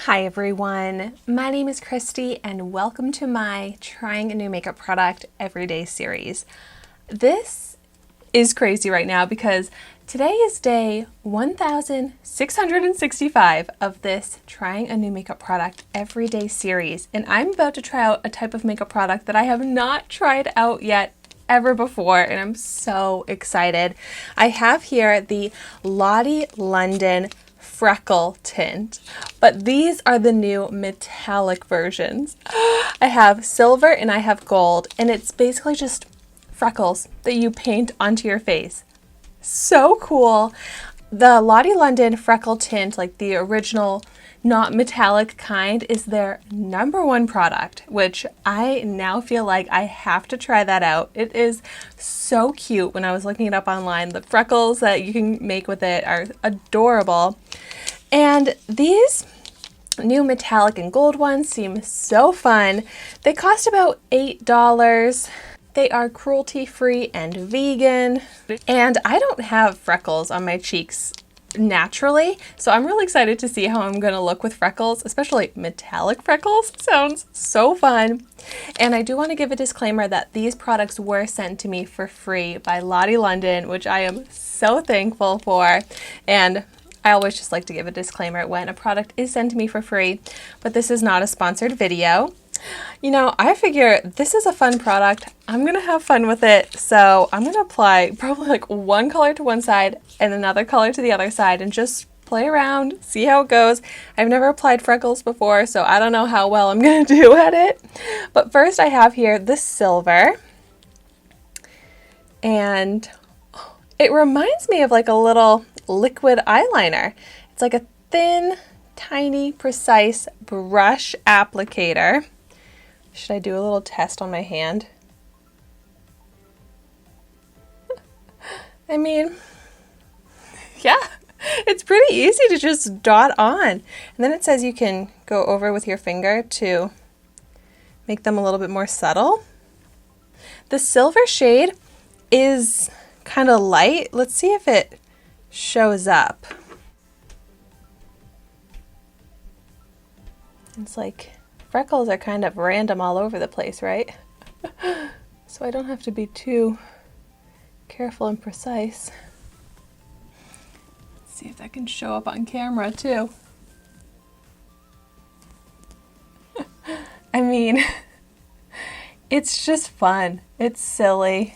Hi everyone, my name is Christy and welcome to my Trying a New Makeup Product Everyday series. This is crazy right now because today is day 1665 of this Trying a New Makeup Product Everyday series, and I'm about to try out a type of makeup product that I have not tried out yet ever before, and I'm so excited. I have here the Lottie London Freckle Tint, but these are the new metallic versions. I have silver and I have gold, and it's basically just freckles that you paint onto your face. So cool. The Lottie London Freckle Tint, like the original not metallic kind, is their #1 product, which I now feel like I have to try that out. It is so cute. When I was looking it up online, the freckles that you can make with it are adorable. And these new metallic and gold ones seem so fun. They cost about $8. They are cruelty-free and vegan. And I don't have freckles on my cheeks naturally, so I'm really excited to see how I'm gonna look with freckles, especially metallic freckles. Sounds so fun. And I do want to give a disclaimer that these products were sent to me for free by Lottie London, which I am so thankful for. And I always just like to give a disclaimer when a product is sent to me for free, but this is not a sponsored video. You know, I figure this is a fun product. I'm gonna have fun with it, so I'm gonna apply probably like one color to one side and another color to the other side and just play around, see how it goes. I've never applied freckles before, so I don't know how well I'm gonna do at it. But first I have here the silver, and it reminds me of like a little liquid eyeliner. It's like a thin, tiny, precise brush applicator. Should I do a little test on my hand? I mean, yeah, it's pretty easy to just dot on. And then it says you can go over with your finger to make them a little bit more subtle. The silver shade is kind of light. Let's see if it shows up. It's like freckles are kind of random all over the place, right? So I don't have to be too careful and precise. Let's see if that can show up on camera too. I mean, it's just fun. It's silly.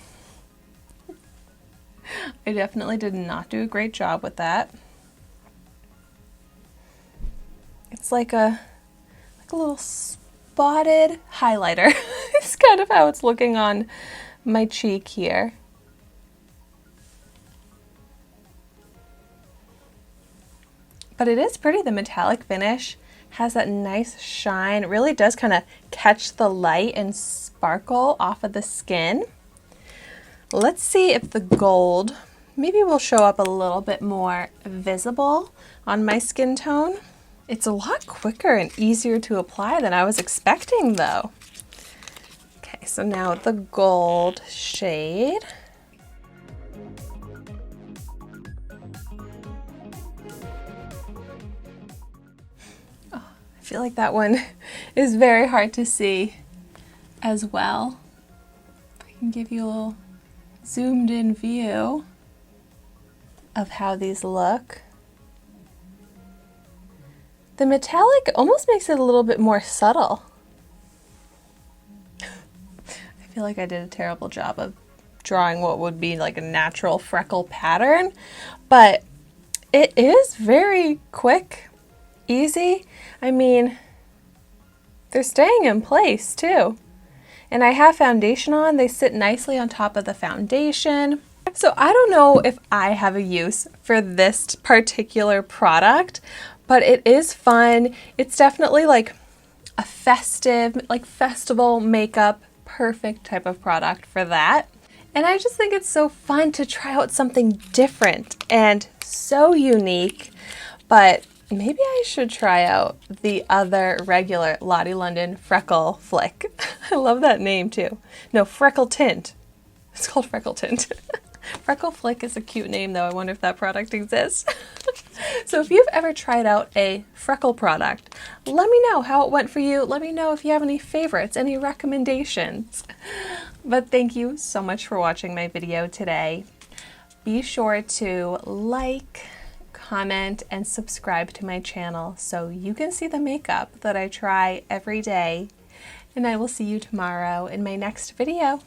I definitely did not do a great job with that. It's like a little spotted highlighter. It's kind of how it's looking on my cheek here. But it is pretty. The metallic finish has that nice shine. It really does kind of catch the light and sparkle off of the skin. Let's see if the gold maybe will show up a little bit more visible on my skin tone. It's a lot quicker and easier to apply than I was expecting though. Okay, so now the gold shade. Oh, I feel like that one is very hard to see as well. If I can give you a little zoomed in view of how these look. The metallic almost makes it a little bit more subtle. I feel like I did a terrible job of drawing what would be like a natural freckle pattern, but it is very quick, easy. I mean, they're staying in place too. And I have foundation on. They sit nicely on top of the foundation. So I don't know if I have a use for this particular product, but it is fun. It's definitely like a festive, like festival makeup, perfect type of product for that. And I just think it's so fun to try out something different and so unique, but maybe I should try out the other regular Lottie London Freckle Flick. I love that name too. No, Freckle Tint. It's called Freckle Tint. Freckle Flick is a cute name though. I wonder if that product exists. So if you've ever tried out a freckle product, let me know how it went for you. Let me know if you have any favorites, any recommendations. But thank you so much for watching my video today. Be sure to like, comment, and subscribe to my channel so you can see the makeup that I try every day. And I will see you tomorrow in my next video.